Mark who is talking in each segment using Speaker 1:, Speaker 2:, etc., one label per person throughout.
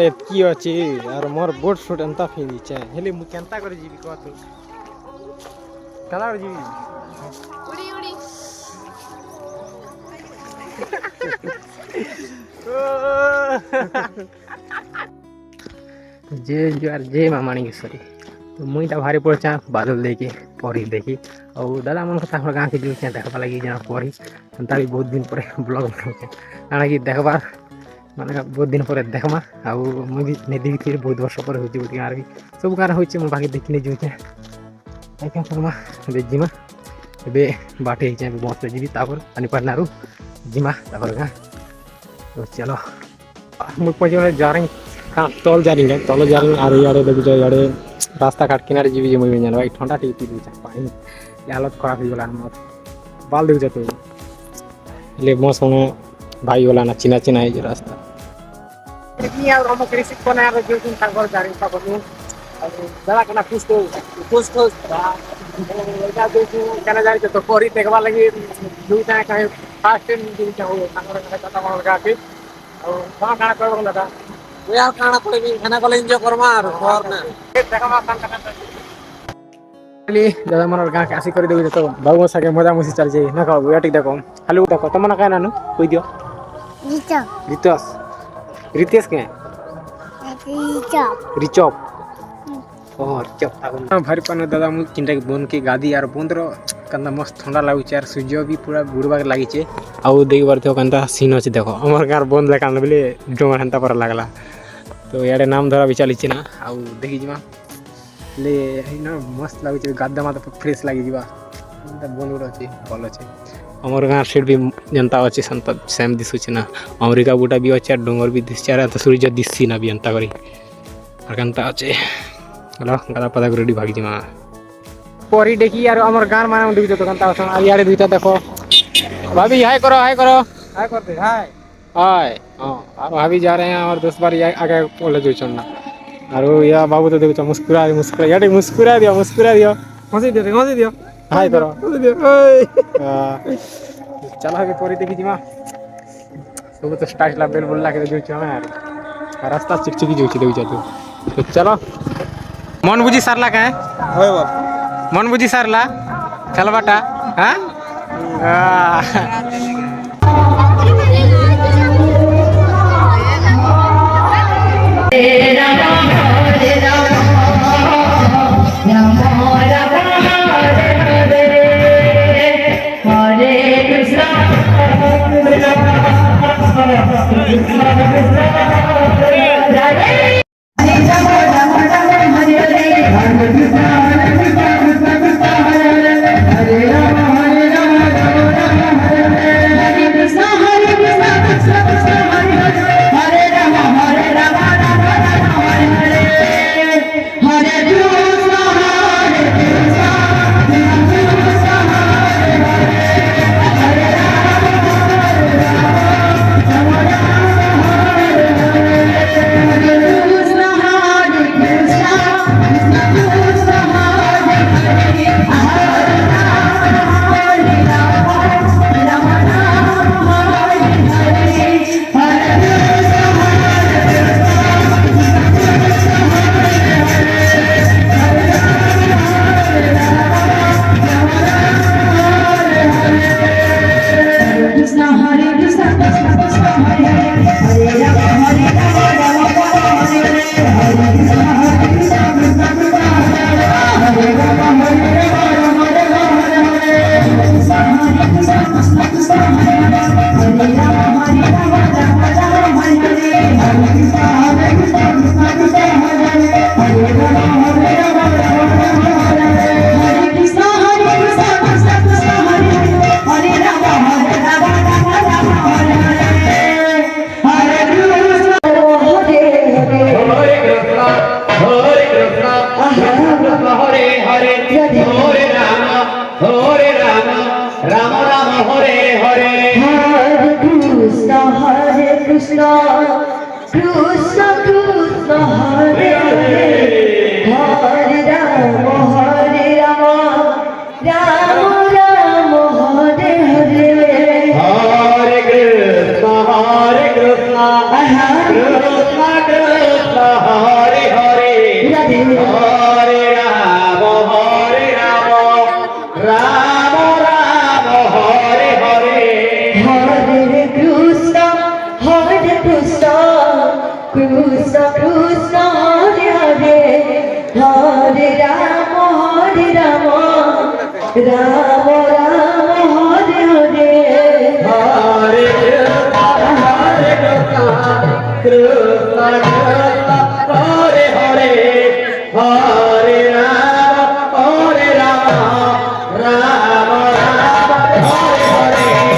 Speaker 1: ଏତିକି ଅଛି ଆର ମୋର ବୋଟ୍ ସୁଟ୍ ଏନ୍ତା ଫିନ୍ଦିଛେ ହେଲେ ମୁଁ କେନ୍ତା କରି ଯିବି କହ ତୁ କେନ୍ତା କରି ଯିବି
Speaker 2: ଉଡ଼ି ଉଡ଼ି
Speaker 1: ଯେ ଯୁଆର ଯେ ମାମାଣିକେଶ୍ୱରୀ ତ ମୁଇଁଟା ଭାରି ପଡ଼ୁଛେ ବାଦଲ ଦେଇକି ପରି ଦେଖି ଆଉ ଦାଦା ମାନଙ୍କ ତାଙ୍କର ଗାଁକେ ଯାଉଛେ ଦେଖ୍ବା ଲାଗି ଜଣା ପରି ଏନ୍ତା ବି ବହୁତ ଦିନ ପରେ ବ୍ଲଗ୍ ବନାଉଛେ କାଣା କି ଦେଖ୍ବାର୍ ମାନେ ବହୁତ ଦିନ ପରେ ଦେଖ୍ମା ଆଉ ମୁଇଁ ବି ନେଇ ଦେଖିଥିଲି ବହୁତ ବର୍ଷ ପରେ ହେଉଛି ଗୋଟେ ଗାଁରେ ବି ସବୁ ଗାଁରେ ହେଉଛି ମୁଁ ବାକି ଦେଖି ନେଇ ଯାଉଛେ ଆଜ୍ଞା କର୍ମା ଏବେ ଯିମା ଏବେ ବାଟେ ହେଇଛେ ଏବେ ବସ୍ରେ ଯିବି ତାପରେ ପାନିପାଟନାରୁ ଯିମା ତାପରେ ଗାଁ ତ ଚାଲ ମୁଁ ପହଞ୍ଚିଗଲେ ଯାରେଁ ତଲ ଜାରିଙ୍ଗେ ତଲ ଜାରିଙ୍ଗେ ଆରୁ ଇଆଡ଼େ ଦେଖୁଛ ଇଆଡ଼େ ରାସ୍ତା କାଟ କିନାରେ ଯିବି ଯେ ମୁଇଁ ବି ଜାଣିବା ଏଇ ଥଣ୍ଡା ଟିକେ ପିଇ ଦେଉଛେ ପାଣି ହାଲତ ଖରାପ ହେଇଗଲା ମୋର ବାଲ ଦେଉଛେ ତୁ ହେଲେ ମୋ ସାଙ୍ଗେ ଭାଇ ଗଲା ନା ଚିହ୍ନା ଚିହ୍ନା ହେଇଛି ରାସ୍ତା ଆଉ ଆମ କୃଷି ବନାର ଯୋଉଦିନ ତାଙ୍କର ଜାଣି ପାବନି ଆଉ ବେଳା କେନା ପୁଷ୍ଟ କେନା ଜାଣିଛ ତ କରି ଦେଖବା ଲାଗି ଦୁଇଟା କାହିଁ ଫାଷ୍ଟ ତାଙ୍କର ଅଲଗା ଅଛି ଆଉ କଣ କାଣା କହିବ ଦାଦା
Speaker 3: ମୁଇଁ ଆଉ କାଣା କହିବି ହେନା ଗଲେ ଏନ୍ଜୟ କର୍ମା ଆରୁ ଘର
Speaker 1: ଦାଦା ମନର ଗାଁକେ ଆସି କରି ଦେଉଛି ତ ବାବୁ ସାଙ୍ଗେ ମଜାମସି ଚାଲିଛି ନା କହ ବୁଆ ଟିକେ ଦେଖ ଖାଲି ଦେଖ ତମ ନା କାଁ ନାନୁ କହିଦିଅ ରିତେଶ ରିତେଶ କେଁ ରିଚପ ଭାରି ପାନ ଦାଦା ମୁଁ ଚିନ୍ତା ବନ୍ଦ କି ଗାଦି ଆର ବନ୍ଦର କେନ୍ତା ମସ୍ତ ଥଣ୍ଡା ଲାଗୁଛି ଆର ସୂର୍ଯ୍ୟ ବି ପୁରା ବୁଡ଼ବାକେ ଲାଗିଛେ ଆଉ ଦେଖିପାରୁଥିବ କେନ୍ତା ସିନ୍ ଅଛି ଦେଖ ଆମର ଗାଁର ବନ୍ଦ ଲେଖାନ ବୋଲି ଡଙ୍ଗା ହେନ୍ତା ପରା ଲାଗ୍ଲା ତ ଇଆଡ଼େ ନାମ ଧରା ବି ଚାଲିଛି ନା ଆଉ ଦେଖିଯିମା ହେଲେ ହେଇନା ମସ୍ତ ଲାଗୁଛି ଗାଧା ମାତ ଫ୍ରେଶ୍ ଲାଗିଯିବା ବନ୍ଦ ଗୋଟେ ଅଛି ଭଲ ଅଛି ଆମର ଗାଁ ସେଟ୍ ବି ଯେନ୍ତା ଅଛି ସେନ୍ତା ସେମ୍ ଦିଶୁଛି ନା ଅମରିକା ବୁଟା ବି ଅଛି ଆର୍ ଡଙ୍ଗର ବି ଦିଶୁଛି ଆର୍ ସୂର୍ଯ୍ୟ ଦିଶି ନା ବି ଏନ୍ତା କରି ଆର୍ କେନ୍ତା ଅଛି ହେଲା ଗାଧା ପାଧା ରେଡ଼ି ଭାଗିଯିମା ପରି ଦେଖି ଆର୍ ଆମର ଗାଁ ମାନେ ଦେଖୁଛ ତ କେନ୍ତା ଅଛନ୍ ଆର୍ ଇଆଡ଼େ ଦୁଇଟା ଦେଖ ଭାବି ହାଏ କର ହାଏ କର
Speaker 3: ହାଏ କରିଦେ ହାଏ
Speaker 1: हाय हाँ और भाभी जा रहे हैं और 10 बार आगे बोले जो चलना और या बाबू तो देखो मुस्कुरा यार मुस्कुरा दियो
Speaker 3: ହସି ଦିଅ
Speaker 1: हाय करो
Speaker 3: ହସି ଦିଅ
Speaker 1: चलो आगे परी देखी जीमा सब तो स्टाइल ला बेल बोलला के जो हमें यार रास्ता चिकचिकी जो देखो तो चलो मन बुझी सारला का
Speaker 3: হয় বাপ
Speaker 1: मन बुझी सारला खेलबाटा हाँ
Speaker 2: কৃষ্ণ কৃষ্ণ হরে হরে হরে রাম রাম রাম হরে হরে
Speaker 3: হরে কৃষ্ণ কৃষ্ণ হরে হরে হরে রাম রাম রাম হরে হরে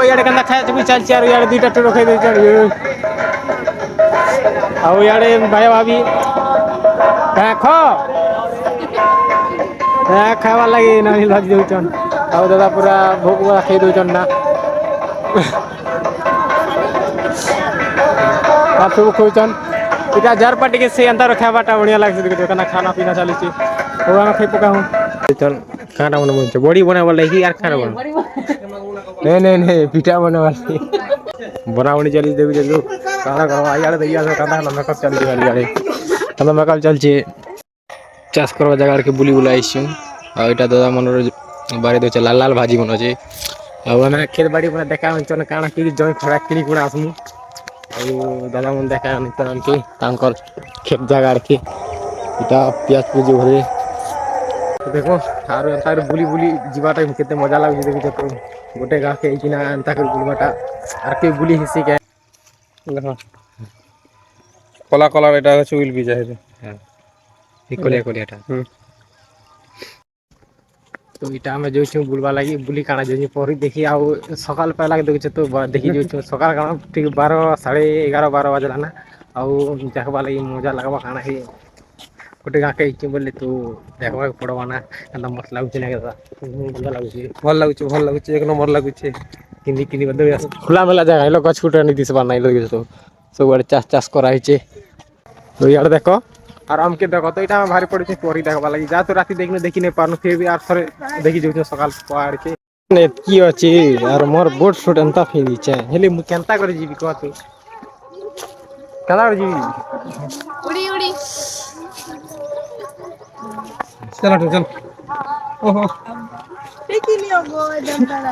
Speaker 1: ଇଆଡ଼େ କେନ୍ତା ଖାଇବା ବି ଚାଲିଛି ଆରୁ ଇଆଡ଼େ ଦୁଇଟା ଟୁ ରଖେଇ ଦେଇଛ ଆଉ ଇଆଡ଼େ ଭାଇ ଭାବି ଦେଖ ଖାଇବାର୍ ଲାଗି ନାନୀ ଭାଜି ଦଉଛନ୍ ଆଉ ଦାଦା ପୁରା ଭୋଗ ଖାଇ ଦଉଛନ୍ ନା ସବୁ ଖଉଛନ୍ ଏଇଟା ଯାର ପା ଟିକେ ସେ ଏନ୍ତାର ଖାଇବାଟା ବଢ଼ିଆ ଲାଗ୍ସି ଦେଖ କେନ୍ତା ଖାନା ପିନା ଚାଲିଛି ହଉ ଆମେ ଖାଇ ପକା ହୁଁ କାଁଟା ମନେ ବନୁଛେ ବଡ଼ି ବନାଇବାର ଲାଗି ଆର୍ ଖାନା ବନ ନାଇଁ ପିଠା ବନାଇବାର ଲାଗି ବନାବଣି ଚାଲିଛି ଦେଖୁଛେ ତୁ କାଣା କର୍ବା ଇଆଡ଼େ ଦେଖି ଆସ କାନ୍ତା ମେକଅପ୍ ଚାଲିଛି ଇଆଡ଼େ କାନ୍ତା ମେକଅପ୍ ଚାଲିଛି ଚାଷ କରିବା ଜାଗାରେ ବୁଲି ବୁଲା ଆସିଛୁ ଆଉ ଏଇଟା ଦାଦା ମନର ବାରି ଦେଉଛେ ଲାଲ ଲାଲ ଭାଜି ବନ ଅଛି ଆଉ ଆମେ ଖେତ ବାଡ଼ି ପୁରା ଦେଖା ଅଞ୍ଚଳ କାଣା କି ଜମି ଖଡ଼ା କିଣି କୁଣା ଆସମୁ ଆଉ ଦାଦା ମାନେ ଦେଖା ଆଣିକି ତାଙ୍କର ଖେତ ଜାଗାରେ ଏଇଟା ପିଆଜ ପୁଜି ଭରି ଦେଖ ଆରୁ ଏନ୍ତା ବୁଲି ବୁଲି ଯିବାଟା କେତେ ମଜା ଲାଗୁଛି ଦେଖୁଛ ତ ଗୋଟେ ଗାଁକେ ହେଇକିନା ଏନ୍ତା କରି ବୁଲିବାଟା ଆର୍ କେ ବୁଲି ହେସି କେ
Speaker 3: কলা কলার এটা হচ্ছে উইল বীজ আছে
Speaker 1: কলিয়া কলিয়াটা তো এটা আমি যাইছু বুলবা লাগি বুলি কাଣା যাইছু পরি দেখি আউ সকাল পাইলা দেখুছে তো দেখি যাইছু সকাল কাଣା ঠিক 11:30 বাজলা না আউ দেখবা লাগি মজা লাগবা কাଣା হে ଗୋଟେ ଗାଁକେ ହେଇଛି ବୋଲି ତୁ ଦେଖିବାକୁ ପଡ଼ବା ନା କେନ୍ତା ମସ୍ତ ଲାଗୁଛି ନା କେନ୍ତା ଭଲ ଲାଗୁଛି
Speaker 3: ভাল লাগুছে এক নম্বর লাগুছে
Speaker 1: କିନି କିନି ଖୋଲା ମେଲା ଜାଗା ହେଲେ ଗଛ ଗୁଟେ ନି ଦିଶବାର ନାଇଁ ଲଗେଇଛ ତ ସବୁଆଡ଼େ ଚାଷ କରାହେଇଛେ ତ ଇଆଡ଼େ ଦେଖ আর আমকে দেখো তো এটা আমি ভারি পড়েছি পরি দেখবা লাগি যা তো রাতে দেখলে দেখি নাই পারনু ফির আর থরে দেখি যাউছ সকাল পাড়কে কি আছে আর মোর বোট শুট এন্তা ফিনিছে হেলি মু কেনতা করে ଯିବି কহ তু কেনতা করে ଯିବି
Speaker 4: উড়ি উড়ি
Speaker 3: চল চল ওহো
Speaker 4: দেখি লিও গো একদম তারা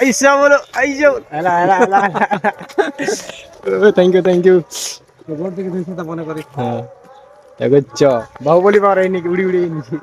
Speaker 1: ऐसा बोलो ऐसा हेला हेला हेला थैंक यू
Speaker 3: গোর থেকে দুই চিন্তা মনে করি
Speaker 1: হ্যাঁ দেখছ বাহুবলি পাওয়ার এই নাকি উড়ি উড়ি নিছি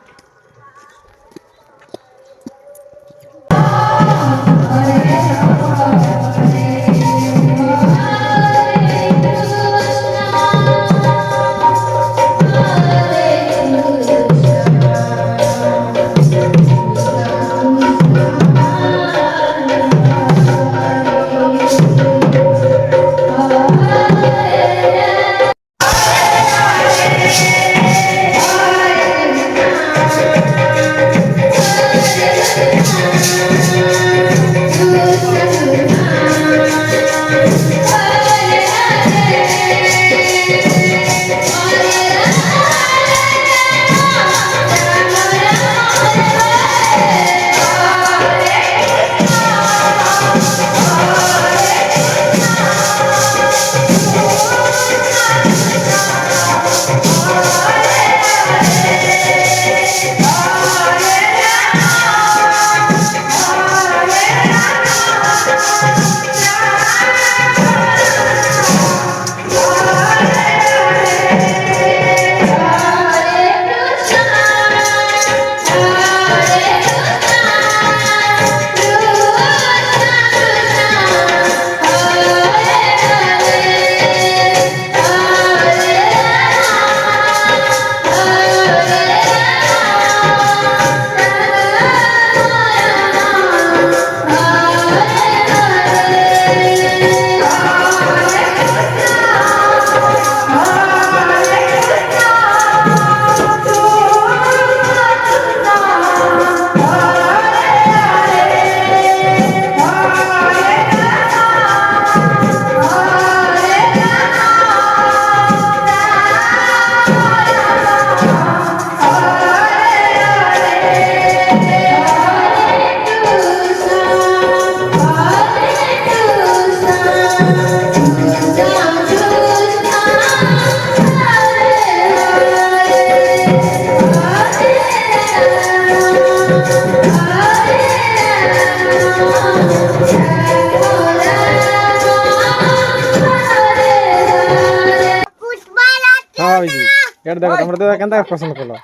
Speaker 1: ভাবিছি এটা দেখো তোমরা তো কেনতা পছন্দ করলো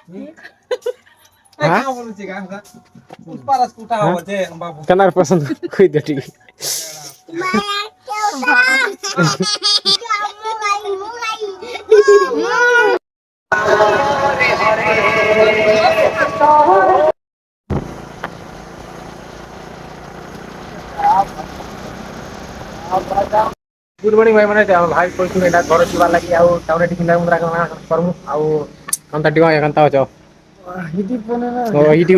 Speaker 1: হ্যাঁ
Speaker 3: বলছি গাঙ্গা পারাস কুটা হচ্ছে বাবু
Speaker 1: কেনতা পছন্দ কই দে ঠিক गुड मॉर्निंग भाई माने भाई कोई तुम एटा घर जीवा लागि आउ टाउन टिफिन ला मुद्रा करमु आउ कंता टिवा कंता हो हिटी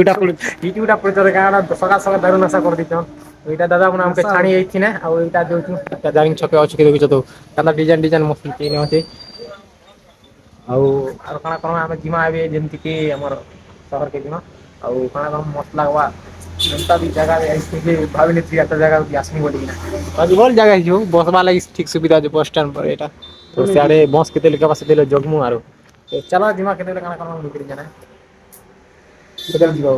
Speaker 1: उटा पुर गाना सका सका दारू नशा कर दिछन एटा दादा मन हमके छाणी एथि ना आउ एटा देउछु एटा जारिंग छके अछि के देखिछ तो कंता डिजाइन मस्त केने होते आउ आर काना करमा हम जिमा आबे जेंति कि हमर शहर के जिमा आउ काना मस्त लागवा जनता भी जगह ऐसे भाविले थिएटर जगह की आसनी बोली ना अभी बोल जगह जो बसवा लागि ठीक सुविधा जो बस स्टैंड पर एटा तो सियारे बस के तेल के पास तेल जगमु आरो तो चला दिमा के तेल काना काना निकली जाना केते जीवा